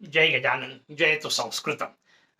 जय गजानन जयतु संस्कृतम.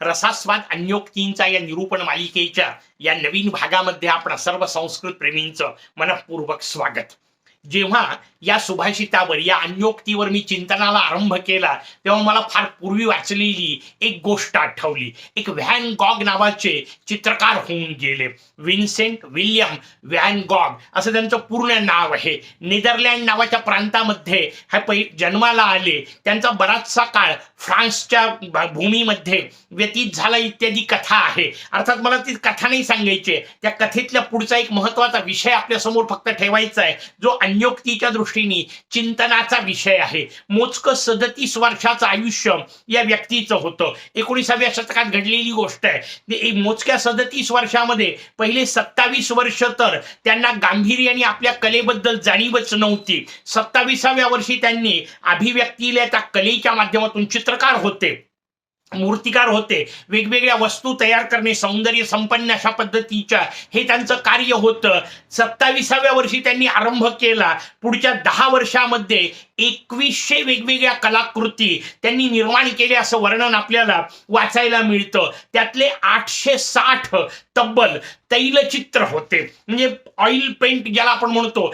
रसास्वाद अन्योक्तींचा या निरूपण मालिकेच्या या नवीन भागामध्ये आपण सर्व संस्कृत प्रेमींचं मनःपूर्वक स्वागत. जेव्हा या सुभाषितावर या अन्योक्तीवर मी चिंतनाला आरंभ केला तेव्हा मला फार पूर्वी वाचलेली एक गोष्ट आठवली. एक व्हॅन गॉग नावाचे चित्रकार होऊन गेले. विन्सेंट विल्यम व्हॅन गॉग असं त्यांचं पूर्ण नाव आहे. नेदरलँड नावाच्या प्रांतामध्ये जन्माला आले. त्यांचा बराचसा काळ फ्रान्सच्या भूमीमध्ये व्यतीत झाला इत्यादी कथा आहे. अर्थात मला ती कथा नाही सांगायची, त्या कथेतल्या पुढचा एक महत्वाचा विषय आपल्यासमोर फक्त ठेवायचा आहे, जो अन्योक्तीच्या दृष्टीने चिंतनाचा विषय आहे. मोजकं 37 वर्षाचं आयुष्य या व्यक्तीचं होतं. 19व्या शतकात घडलेली गोष्ट आहे. मोजक्या 37 वर्षामध्ये पहिले 27 वर्ष तर त्यांना गांभीर्याने आपल्या कलेबद्दल जाणीवच नव्हती. 27व्या वर्षी त्यांनी अभिव्यक्तीला त्या कलेच्या माध्यमातून चित्रकार होते, मूर्तिकार होते, वेगवेगळ्या वस्तू तयार करणे, सौंदर्य संपन्न अशा पद्धतीच्या हे त्यांचं कार्य होतं. 27व्या वर्षी त्यांनी आरंभ केला. पुढच्या 10 वर्षामध्ये 2100 वेगवेगळ्या कलाकृती त्यांनी निर्माण केल्या असं वर्णन आपल्याला वाचायला मिळतं. त्यातले 860 तब्बल तैलचित्र होते, म्हणजे ऑइल पेंट ज्याला आपण म्हणतो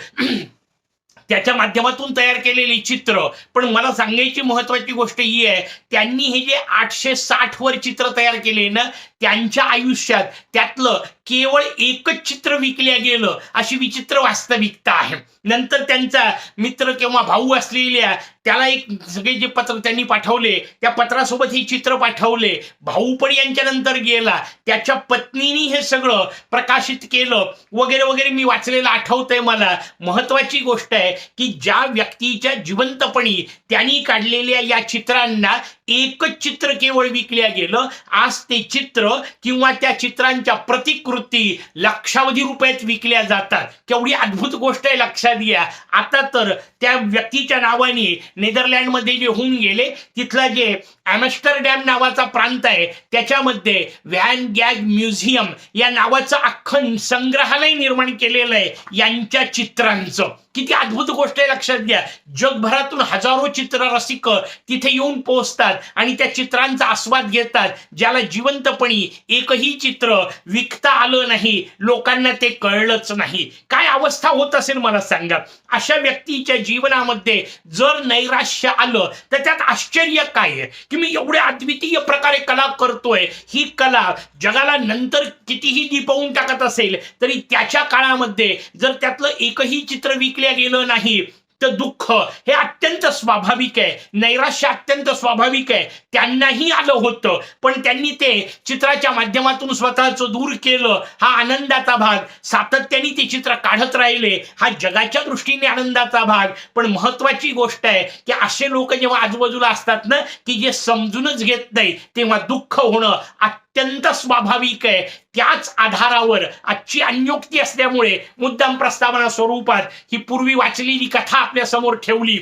त्याच्या माध्यमातून तयार केलेले चित्र. पण मला सांगायची महत्वाची गोष्ट ही आहे, त्यांनी हे जे 860 वर चित्र तयार केले ना, त्यांच्या आयुष्यात त्यातलं केवळ एकच चित्र विकल्या गेलं अशी विचित्र वास्तविकता आहे. नंतर त्यांचा मित्र किंवा भाऊ असलेल्या त्याला एक सगळे जे पत्र त्यांनी पाठवले त्या पत्रासोबत हे चित्र पाठवले. भाऊ पण यांच्या नंतर गेला. त्याच्या पत्नीने हे सगळं प्रकाशित केलं वगैरे वगैरे मी वाचलेलं आठवतंय मला. महत्वाची गोष्ट आहे की ज्या व्यक्तीच्या जिवंतपणी त्यांनी काढलेल्या या चित्रांना एकच चित्र केवळ विकल्या गेलं, आज ते चित्र किंवा त्या चित्रांच्या प्रतिकृती लक्षावधी रुपयात विकल्या जातात. केवढी अद्भुत गोष्ट आहे, लक्षात घ्या. आता तर त्या व्यक्तीच्या नावाने नेदरलँडमध्ये जे होऊन गेले तिथला जे ॲम्स्टरडॅम नावाचा प्रांत आहे त्याच्यामध्ये व्हॅन गॅग म्युझियम या नावाचं अख्खं संग्रहालय निर्माण केलेलं आहे यांच्या चित्रांचं. किती अद्भुत गोष्ट आहे, लक्षात घ्या. जगभरातून हजारो चित्ररसिक तिथे येऊन पोहोचतात आणि त्या चित्रांचा आस्वाद घेतात. ज्याला जिवंतपणी एकही चित्र विकता आलं नाही, लोकांना ते कळलंच नाही. काय अवस्था होत असेल मला सांगा. अशा व्यक्तीच्या जीवनामध्ये जर नैराश्य आलं तर त्यात आश्चर्य काय आहे की मी एवढ्या अद्वितीय प्रकारे कला करतोय. ही कला जगाला नंतर कितीही दिपवून टाकत असेल तरी त्याच्या काळामध्ये जर त्यातलं एकही चित्र विकल्या गेलं नाही तर दुःख हे अत्यंत स्वाभाविक आहे, नैराश्य अत्यंत स्वाभाविक आहे. त्यांनाही आलं होतं, पण त्यांनी ते चित्राच्या माध्यमातून स्वतःचं दूर केलं. हा आनंदाचा भाग. सातत्याने ते चित्र काढत राहिले, हा जगाच्या दृष्टीने आनंदाचा भाग. पण महत्वाची गोष्ट आहे की असे लोक जेव्हा आजूबाजूला असतात ना, की जे समजूनच घेत नाही, तेव्हा दुःख होणं अत्यंत स्वाभाविक आहे. त्याच आधारावर आजची अन्योक्ती असल्यामुळे मुद्दाम प्रस्तावना स्वरूपात ही पूर्वी वाचलेली कथा आपल्या समोर ठेवली,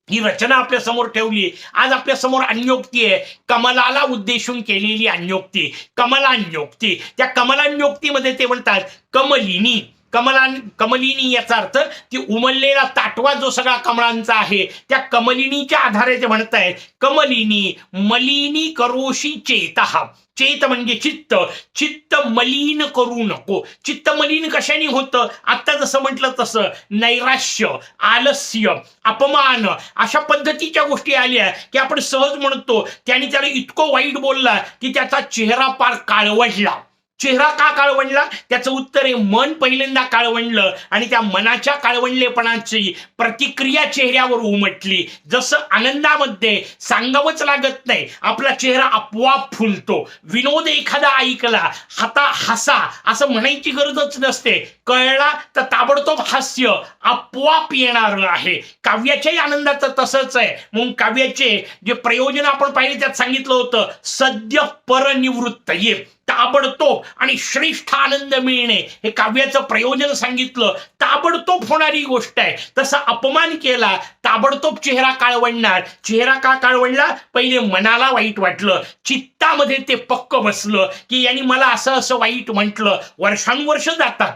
ही रचना आपल्या समोर ठेवली. आज आपल्या समोर अन्योक्ती आहे, कमलाला उद्देशून केलेली अन्योक्ती, कमलान्योक्ती. त्या कमलान्योक्तीमध्ये ते म्हणतात कमलिनी. कमलिनी याचा अर्थ ती उमललेला ताटवा जो सगळा कमळांचा आहे त्या कमलिनीच्या आधारे ते म्हणतायत कमलिनी मलिनी करोशी चेतः. चेत म्हणजे चित्त, चित्त मलिन करू नको. चित्त मलिन कशाने होतं? आता जसं म्हटलं तसं नैराश्य, आलस्य, अपमान अशा पद्धतीच्या गोष्टी आल्या की आपण सहज म्हणतो त्याने त्याला इतकं वाईट बोलला की त्याचा चेहरा पार काळवडला. चेहरा का काळवंडला? त्याचं उत्तर आहे मन पहिल्यांदा काळवंडलं आणि त्या मनाच्या काळवंडलेपणाची प्रतिक्रिया चेहऱ्यावर उमटली. जसं आनंदामध्ये सांगावंच लागत नाही, आपला चेहरा आपोआप फुलतो. विनोद एखादा ऐकला, आता हसा असं म्हणायची गरजच नसते, कळला तर ताबडतोब हास्य आपोआप येणार आहे. काव्याच्याही आनंदाचं तसंच आहे. म्हणून काव्याचे जे प्रयोजन आपण पाहिले त्यात सांगितलं होतं सद्य परनिवृत्त, ये ताबडतोब आणि श्रेष्ठ आनंद मिळणे हे काव्याचं प्रयोजन सांगितलं. ताबडतोब होणारी गोष्ट आहे. तसा अपमान केला ताबडतोब चेहरा काळवडणार. चेहरा का काळवडला? पहिले मनाला वाईट वाटलं, चित्तामध्ये ते पक्क बसलं की यांनी मला असं असं वाईट म्हटलं. वर्षानुवर्ष जातात,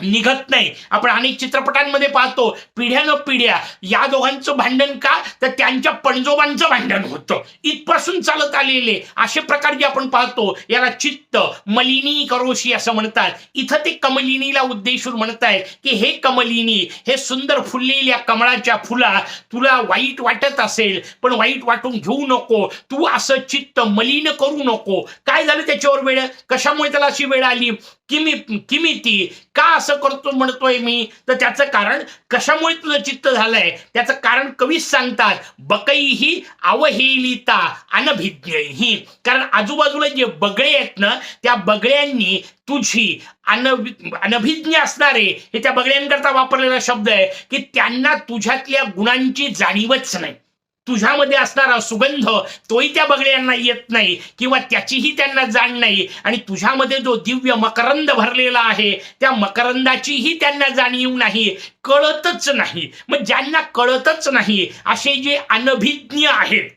निघत नाही. आपण अनेक चित्रपटांमध्ये पाहतो पिढ्यानं पिढ्या या दोघांचं भांडण का तर त्यांच्या पणजोबांचं भांडण होतं, इथपासून चालत आलेले असे प्रकार जे आपण पाहतो. याला चित्त मलिनी करोशी असं म्हणतात. इथं ते कमलिनीला उद्देशून म्हणतायत की हे कमलिनी, हे सुंदर फुललेल्या कमळाच्या फुला, तुला वाईट वाटत असेल पण वाईट वाटून घेऊ नको, तू असं चित्त मलिन करू नको. काय झालं त्याच्यावर वेळ, कशामुळे त्याला अशी वेळ आली, किमिती का असं करतो म्हणतोय मी, तर त्याचं कारण कशामुळे तुझं चित्त झालंय त्याचं कारण कवीच सांगतात. बकैही अवहेलिता अनभिज्ञही, कारण आजूबाजूला जे बगळे आहेत ना त्या बगळ्यांनी तुझी अनभिज्ञ असणारे, हे त्या बगळ्यांकरता वापरलेला शब्द आहे की त्यांना तुझ्यातल्या गुणांची जाणीवच नाही. तुझ्यामध्ये असणारा सुगंध तोही त्या बगळ्यांना येत नाही किंवा त्याचीही त्यांना जाण नाही, आणि तुझ्यामध्ये जो दिव्य मकरंद भरलेला आहे त्या मकरंदाचीही त्यांना जाणीव नाही, कळतच नाही. मग ज्यांना कळतच नाही असे जे अनभिज्ञ आहेत,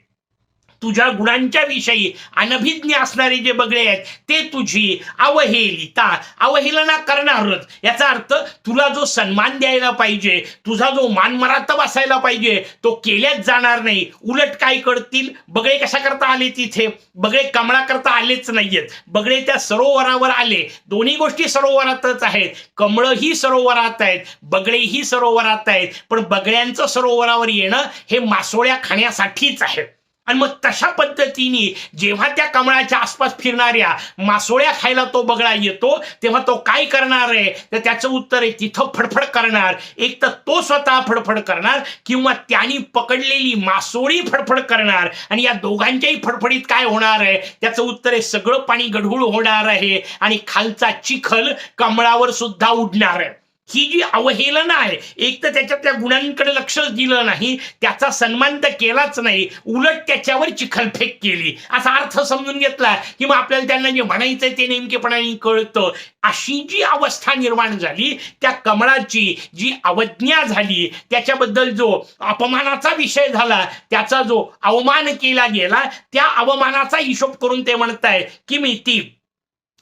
तुझ्या गुणांच्या विषयी अनभिज्ञ असणारे जे बगळे आहेत ते तुझी अवहेलिता, अवहेलना करणारच. याचा अर्थ तुला जो सन्मान द्यायला पाहिजे, तुझा जो मानमरातब असायला पाहिजे तो केल्याच जाणार नाही. उलट काय करतील, बगळे कशा करता आले तिथे, बगळे कमळा करता आलेच नाहीयेत, बगळे त्या सरोवरावर आले. दोन्ही गोष्टी सरोवरातच आहेत, कमळही सरोवरात आहेत, बगळेही सरोवरात आहेत, पण बगळ्यांचं सरोवरावर येणं हे मासोळ्या खाण्यासाठीच आहे. आणि मग तशा पद्धतीने जेव्हा त्या कमळाच्या आसपास फिरणाऱ्या मासोळ्या खायला तो बगळा येतो तेव्हा तो काय करणार आहे, तर त्याचं उत्तर आहे तिथं फडफड करणार. एक तर तो स्वतः फडफड करणार किंवा त्यांनी पकडलेली मासोळी फडफड करणार, आणि या दोघांच्याही फडफडीत काय होणार आहे त्याचं उत्तर आहे सगळं पाणी गढूळ होणार आहे आणि खालचा चिखल कमळावर सुद्धा उडणार आहे. ही जी अवहेलना आहे, एक तर त्याच्या त्या गुणांकडे लक्षच दिलं नाही, त्याचा सन्मान तर केलाच नाही, उलट त्याच्यावर चिखलफेक केली, असा अर्थ समजून घेतला की मग आपल्याला त्यांना जे म्हणायचंय ते नेमकेपणाने कळतं. अशी जी अवस्था निर्माण झाली, त्या कमळाची जी अवज्ञा झाली, त्याच्याबद्दल जो अपमानाचा विषय झाला, त्याचा जो अवमान केला गेला, त्या अवमानाचा हिशोब करून ते म्हणताय की मी ती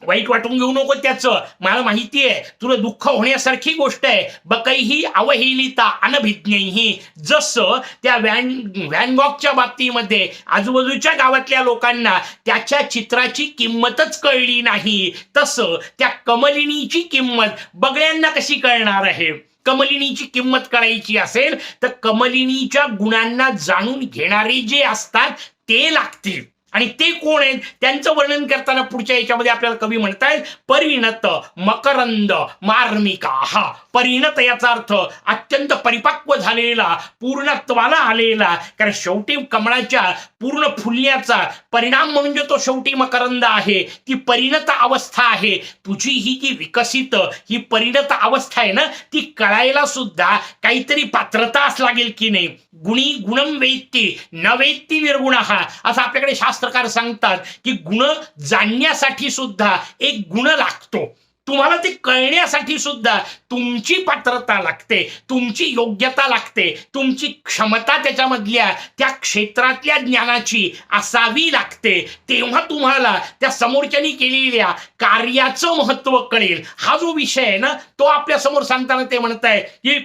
वाईट वाटून घेऊ नको, त्याचं मला माहिती आहे तुला दुःख होण्यासारखी गोष्ट आहे. बकैही अवहेलिता अनभिज्ञही, जसं त्या व्हॅन गॉगच्या बाबतीमध्ये आजूबाजूच्या गावातल्या लोकांना त्याच्या चित्राची किंमतच कळली नाही, तसं त्या कमलिनीची किंमत बगळ्यांना कशी कळणार आहे. कमलिनीची किंमत कळायची असेल तर कमलिनीच्या गुणांना जाणून घेणारे जे असतात ते लागतील, आणि ते कोण आहेत त्यांचं वर्णन करताना पुढच्या याच्यामध्ये आपल्याला कवी म्हणतायत परिणत मकरंद मार्मिका. हा परिणत याचा अर्थ अत्यंत परिपक्व झालेला, पूर्णत्वाला आलेला, कारण शेवटी कमळाच्या पूर्ण फुलण्याचा परिणाम म्हणजे तो शेवटी मकरंद आहे, ती परिणत अवस्था आहे. तुझी ही जी विकसित ही परिणत अवस्था आहे ना, ती कळायला सुद्धा काहीतरी पात्रता अस लागेल की नाही. गुणी गुणम वेत्ती न वेत्ती निर्गुण, असं आपल्याकडे शास्त्रकार सांगतात की गुण जाणण्यासाठी सुद्धा एक गुण लागतो, तुम्हाला ते कळण्यासाठी सुद्धा तुमची पात्रता लागते, तुमची योग्यता लागते, तुमची क्षमता त्याच्यामधल्या त्या क्षेत्रातल्या ज्ञानाची असावी लागते, तेव्हा तुम्हाला त्या समोरच्यानी केलेल्या कार्याचं महत्व कळेल. हा जो विषय आहे ना तो आपल्या समोर सांगताना ते म्हणताय की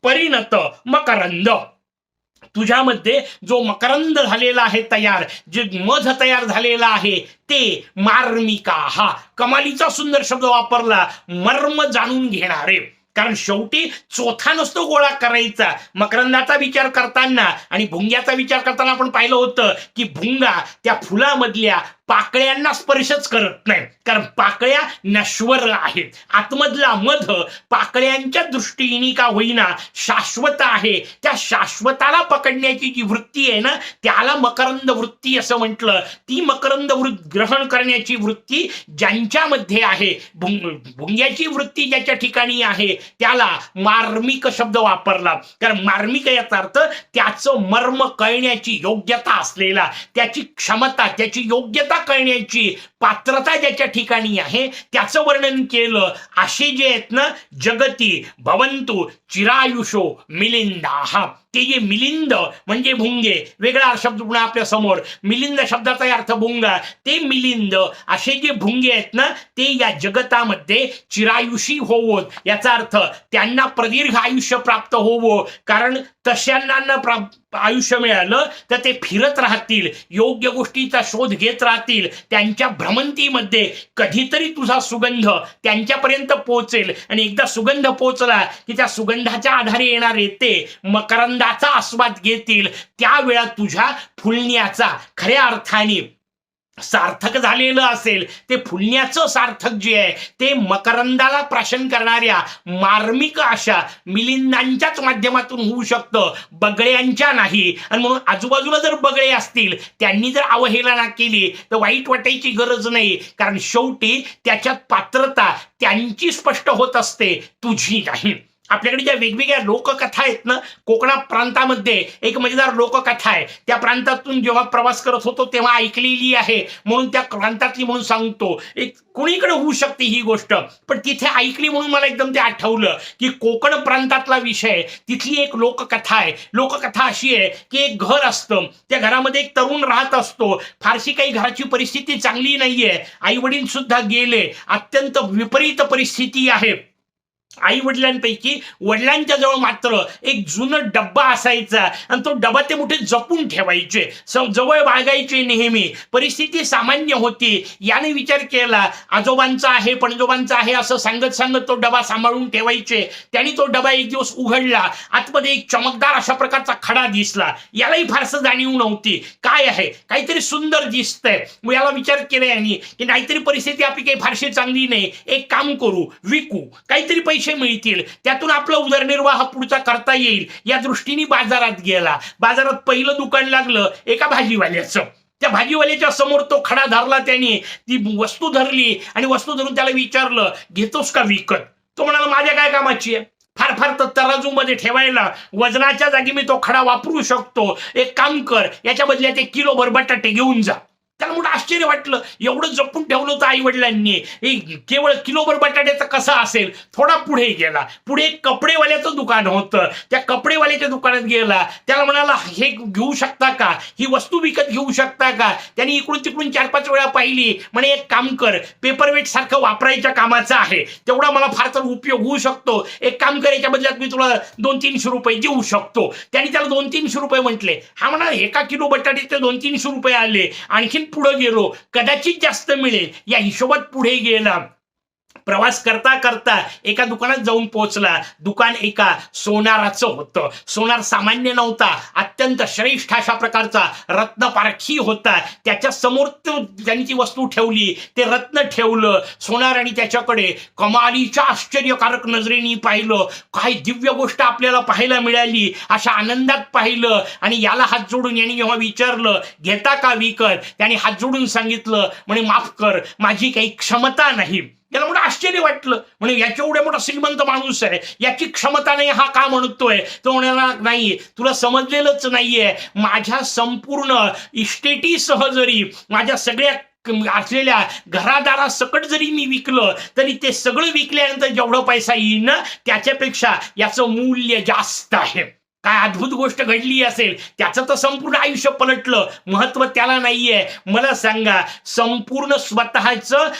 परिणत मकरंद, तुझ्यामध्ये जो मकरंद झालेला आहे तयार, जे मध तयार झालेला आहे ते मार्मिका. हा कमालीचा सुंदर शब्द वापरला, मर्म जाणून घेणारे. कारण शेवटी चोथा नसतो गोळा करायचा. मकरंदाचा विचार करताना आणि भुंग्याचा विचार करताना आपण पाहिलं होतं की भुंगा त्या फुलामधल्या पाकळ्यांना स्पर्शच करत नाही, कारण पाकळ्या नश्वर आहेत. आतमधला मध पाकळ्यांच्या दृष्टीने का होईना शाश्वत आहे, त्या शाश्वताला पकडण्याची जी वृत्ती आहे ना त्याला मकरंद वृत्ती असं म्हटलं. ती मकरंद ग्रहण करण्याची वृत्ती ज्यांच्यामध्ये आहे, भुंग्याची वृत्ती ज्याच्या ठिकाणी आहे त्याला मार्मिक शब्द वापरला. कारण मार्मिक याचा अर्थ त्याचं मर्म कळण्याची योग्यता असलेला, त्याची क्षमता, त्याची योग्यता कळण्याची पात्रता ज्याच्या ठिकाणी आहे त्याचं वर्णन केलं. असे जे आहेत ना जगती भवंतु चिरायुषो मिलिंदाः, ते जे मिलिंद म्हणजे भुंगे, वेगळा शब्द पुन्हा आपल्या समोर, मिलिंद शब्दाचा अर्थ भुंगा, ते मिलिंद असे जे भुंगे आहेत ना, ते या जगतामध्ये चिरायुषी होवोत, याचा अर्थ त्यांना प्रदीर्घ आयुष्य प्राप्त होवो, कारण तशांना आयुष्य मिळालं तर ते फिरत राहतील, योग्य गोष्टीचा शोध घेत राहतील, त्यांच्या भ्रमंतीमध्ये कधीतरी तुझा सुगंध त्यांच्यापर्यंत पोहोचेल, आणि एकदा सुगंध पोहोचला की त्या सुगंधाच्या आधारे येणारे ते मकरंदाचा आस्वाद घेतील, त्यावेळा तुझ्या फुलण्याचा खऱ्या अर्थाने सार्थक झालेलं असेल. ते फुलण्याचं सार्थक जे आहे ते मकरंदाला प्राशन करणाऱ्या मार्मिक अशा मिलिंदांच्याच माध्यमातून होऊ शकतं, बगळ्यांच्या नाही. आणि म्हणून आजूबाजूला जर बगळे असतील, त्यांनी जर अवहेलना केली तर वाईट वाटायची गरज नाही, कारण शेवटी त्याच्यात पात्रता त्यांची स्पष्ट होत असते, तुझी नाही. आपल्याकडे ज्या वेगवेगळ्या लोककथा आहेत ना, कोकणा प्रांतामध्ये एक मजेदार लोककथा आहे, त्या प्रांतातून जेव्हा प्रवास करत होतो तेव्हा ऐकलेली आहे, म्हणून त्या प्रांतातली म्हणून सांगतो. एक कोणीकडे होऊ शकते ही गोष्ट, पण तिथे ऐकली म्हणून मला एकदम ते आठवलं की कोकण प्रांतातला विषय, तिथली एक लोककथा आहे. लोककथा अशी आहे की एक घर असतं, त्या घरामध्ये एक तरुण राहत असतो, फारशी काही घराची परिस्थिती चांगली नाहीये, आई वडील सुद्धा गेले, अत्यंत विपरीत परिस्थिती आहे. आई वडिलांपैकी वडिलांच्या जवळ मात्र एक जुनं डब्बा असायचा, आणि तो डबा ते मोठे जपून ठेवायचे, जवळ बाळगायचे नेहमी. परिस्थिती सामान्य होती. याने विचार केला, आजोबांचा आहे पणजोबांचा आहे असं सांगत सांगत तो डबा सांभाळून ठेवायचे. त्यांनी तो डबा एक दिवस उघडला, आतमध्ये एक चमकदार अशा प्रकारचा खडा दिसला. यालाही फारसं जाणीव नव्हती, काय आहे, काहीतरी सुंदर दिसतंय. मग याला विचार केला यांनी की नाहीतरी परिस्थिती आपली काही फारशी चांगली नाही, एक काम करू, विकू, काहीतरी पैसे मिळतील, त्यातून आपला उदरनिर्वाह पुढचा करता येईल, या दृष्टीने बाजारात गेला. बाजारात पहिलं दुकान लागलं एका भाजीवाल्याचं. त्या भाजीवाल्याच्या समोर तो खडा धरला, त्याने ती वस्तू धरली आणि वस्तू धरून त्याला विचारलं, घेतोस का विकत? तो म्हणाला, माझ्या काय कामाची आहे, फार फार तर तराजू मध्ये ठेवायला, वजनाच्या जागी मी तो खडा वापरू शकतो, एक काम कर, याच्या बदल्यात 1 किलोभर बटाटे घेऊन जा. त्याला मोठं आश्चर्य वाटलं, एवढं जपून ठेवलं होतं आई वडिलांनी, केवळ किलोभर बटाट्याचं कसं असेल. थोडा पुढे गेला, पुढे एक कपडेवाल्याचं दुकान होतं, त्या कपडेवाल्याच्या दुकानात गेला, त्याला म्हणाला, हे घेऊ शकता का, ही वस्तू विकत घेऊ शकता का? त्यांनी इकडून तिकडून 4-5 वेळा पाहिली, म्हणे एक काम कर, पेपरवेट सारखं वापरायच्या कामाचं आहे, तेवढा मला फार तर उपयोग होऊ शकतो, एक काम कर, याच्या बदल्यात मी तुला 200-300 रुपये देऊ शकतो. त्यांनी त्याला 200-300 रुपये म्हटले. हा म्हणा, 1 किलो बटाट्याचे 200-300 रुपये आले. आणखीन पुढे गेलो, कदाचित जास्त मिळेल या हिशोबात पुढे गेला. प्रवास करता करता एका दुकानात जाऊन पोहोचला. दुकान एका सोनाराचं होतं. सोनार सामान्य नव्हता, अत्यंत श्रेष्ठ अशा प्रकारचा रत्नपारखी होता. त्याच्या समोर त्यांनी ती वस्तू ठेवली, ते रत्न ठेवलं. सोनाराने त्याच्याकडे कमालीच्या आश्चर्यकारक नजरेने पाहिलं. काय दिव्य गोष्ट आपल्याला पाहायला मिळाली, अशा आनंदात पाहिलं. आणि याला हात जोडून यांनी जेव्हा विचारलं, घेता का विकत, त्याने हात जोडून सांगितलं, म्हणे माफ कर, माझी काही क्षमता नाही. याला मोठं आश्चर्य वाटलं, म्हणजे याच्या एवढ्या मोठा श्रीमंत माणूस आहे, याची क्षमता नाही, हा का म्हणतोय? तो म्हणाला, नाही, तुला समजलेलंच नाहीये, माझ्या संपूर्ण इस्टेटीसह जरी, माझ्या सगळ्या असलेल्या घरादारासकट जरी मी विकलं, तरी ते सगळं विकल्यानंतर जेवढा पैसा येईल ना, त्याच्यापेक्षा याचं मूल्य जास्त आहे. काय अद्भुत गोष्ट घडली असेल, त्याचं तर संपूर्ण आयुष्य पलटलं. महत्व त्याला नाहीये. मला सांगा, संपूर्ण स्वतःचं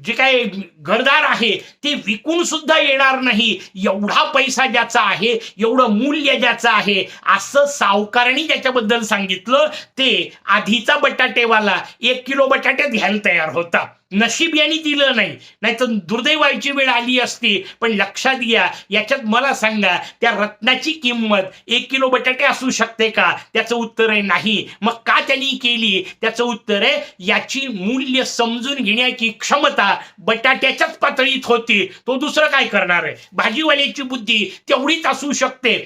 जे काय घरदार आहे ते विकून सुद्धा येणार नाही, एवढा पैसा ज्याचा आहे, एवढं मूल्य ज्याचं आहे, असं सावकारांनी त्याच्याबद्दल सांगितलं. ते आधीचा बटाटेवाला 1 किलो बटाट्यात घ्यायला तयार होता. नशीब यांनी दिलं नाही, नाहीतर दुर्दैवाची वेळ आली असती. पण लक्षात घ्या, याच्यात मला सांगा, त्या रत्नाची किंमत 1 किलो बटाटे असू शकते का? त्याचं उत्तर आहे नाही. मग का त्यांनी केली? त्याचं उत्तर आहे, याची मूल्य समजून घेण्याची क्षमता बटाट्याच्याच पातळीत होती. तो दुसरं काय करणार आहे? भाजीवाल्याची बुद्धी तेवढीच असू शकते.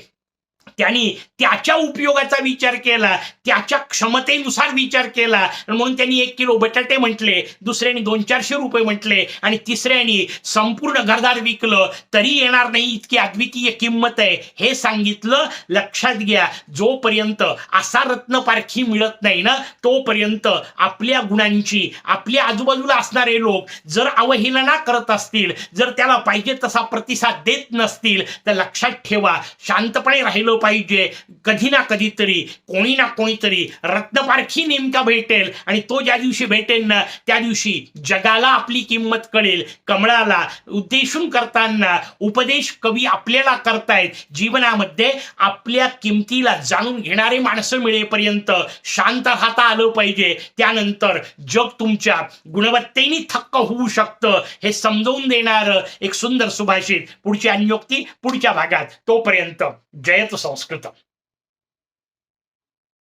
त्यांनी त्याच्या उपयोगाचा विचार केला, त्याच्या क्षमतेनुसार विचार केला, म्हणून त्यांनी 1 किलो बटाटे म्हटले, दुसऱ्याने 200-400 रुपये म्हटले, आणि तिसऱ्याने संपूर्ण घरदार विकलं तरी येणार नाही इतकी अद्वितीय किंमत आहे हे सांगितलं. लक्षात घ्या, जोपर्यंत असा रत्नपारखी मिळत नाही ना, तोपर्यंत आपल्या गुणांची आपल्या आजूबाजूला असणारे लोक जर अवहेलना करत असतील, जर त्याला पाहिजे तसा प्रतिसाद देत नसतील, तर लक्षात ठेवा, शांतपणे राहिलं पाहिजे. कधी ना कधीतरी कोणी ना कोणीतरी रत्नपारखी नेमका भेटेल आणि तो ज्या दिवशी भेटेल ना त्या दिवशी जगाला आपली किंमत कळेल. कमळाला उद्देशून करताना उपदेश कवी आपल्याला करतायत. जीवनामध्ये आपल्या किमतीला जाणून घेणारे माणसं मिळेपर्यंत शांत राहता आलं पाहिजे. त्यानंतर जग तुमच्या गुणवत्तेने थक्क होऊ शकतं हे समजावून देणारं एक सुंदर सुभाषित पुढची अन्योक्ती पुढच्या भागात. तोपर्यंत जयतु संस्कृत.